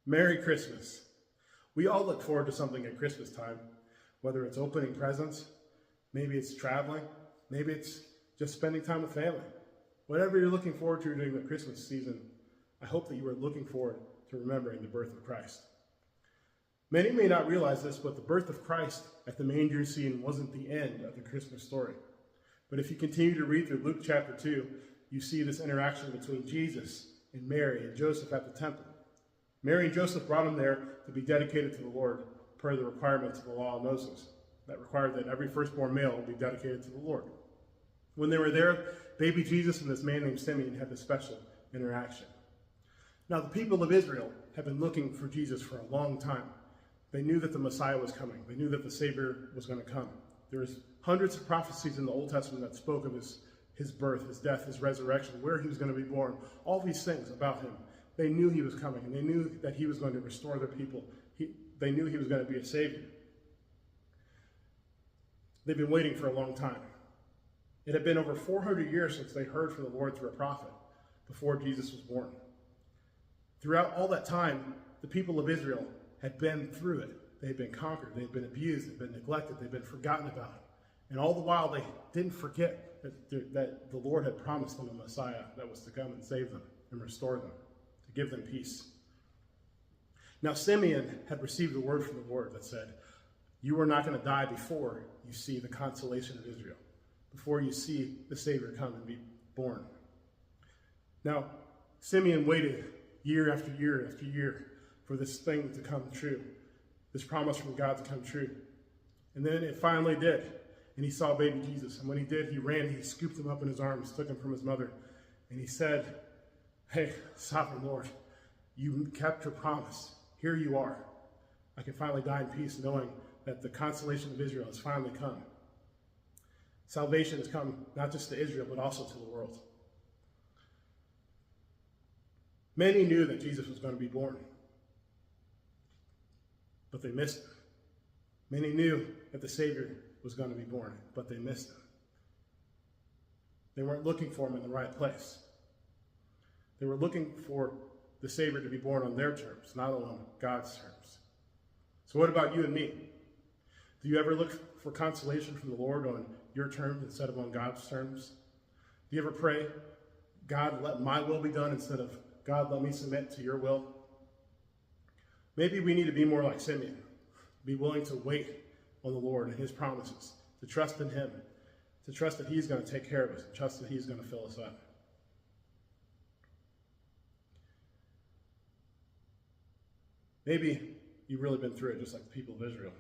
Merry Christmas. We all look forward to something at Christmas time, whether it's opening presents, maybe it's traveling, maybe it's just spending time with family. Whatever you're looking forward to during the Christmas season, I hope that you are looking forward to remembering the birth of Christ. Many may not realize this, but the birth of Christ at the manger scene wasn't the end of the Christmas story. But if you continue to read through Luke chapter 2, you see this interaction between Jesus and Mary and Joseph at the temple. Mary and Joseph brought him there to be dedicated to the Lord per the requirements of the law of Moses that required that every firstborn male be dedicated to the Lord. When they were there, baby Jesus and this man named Simeon had this special interaction. Now, the people of Israel had been looking for Jesus for a long time. They knew that the Messiah was coming. They knew that the Savior was going to come. There was hundreds of prophecies in the Old Testament that spoke of his birth, his death, his resurrection, where he was going to be born, all these things about him. They knew he was coming, and they knew that he was going to restore their people. They knew he was going to be a Savior. They've been waiting for a long time. It had been over 400 years since they heard from the Lord through a prophet before Jesus was born. Throughout all that time, the people of Israel had been through it. They had been conquered. They had been abused. They had been neglected. They had been forgotten about. And all the while, they didn't forget that the Lord had promised them a Messiah that was to come and save them and restore them, to give them peace. Now, Simeon had received a word from the Lord that said, "You are not going to die before you see the consolation of Israel, before you see the Savior come and be born." Now, Simeon waited year after year after year for this thing to come true, this promise from God to come true. And then it finally did. And he saw baby Jesus. And when he did, he ran, he scooped him up in his arms, took him from his mother. And he said, "Hey, sovereign Lord, you kept your promise. Here you are. I can finally die in peace knowing that the consolation of Israel has finally come. Salvation has come not just to Israel, but also to the world." Many knew that Jesus was going to be born, but they missed him. Many knew that the Savior was going to be born, but they missed him. They weren't looking for him in the right place. They were looking for the Savior to be born on their terms, not on God's terms. So what about you and me? Do you ever look for consolation from the Lord on your terms instead of on God's terms? Do you ever pray, "God, let my will be done," instead of, "God, let me submit to your will"? Maybe we need to be more like Simeon, be willing to wait on the Lord and his promises, to trust in him, to trust that he's going to take care of us, and trust that he's going to fill us up. Maybe you've really been through it just like the people of Israel,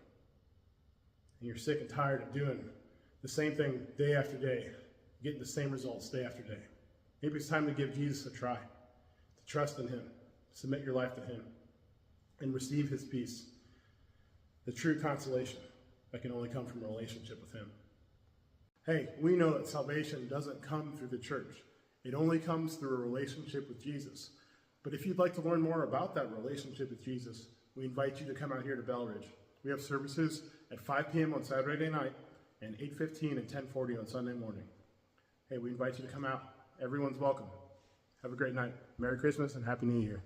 and you're sick and tired of doing the same thing day after day, getting the same results day after day. Maybe it's time to give Jesus a try, to trust in him, submit your life to him, and receive his peace, the true consolation that can only come from a relationship with him. Hey, we know that salvation doesn't come through the church. It only comes through a relationship with Jesus. But if you'd like to learn more about that relationship with Jesus, we invite you to come out here to Belridge. We have services at 5 p.m. on Saturday night and 8:15 and 10:40 on Sunday morning. Hey, we invite you to come out. Everyone's welcome. Have a great night. Merry Christmas and Happy New Year.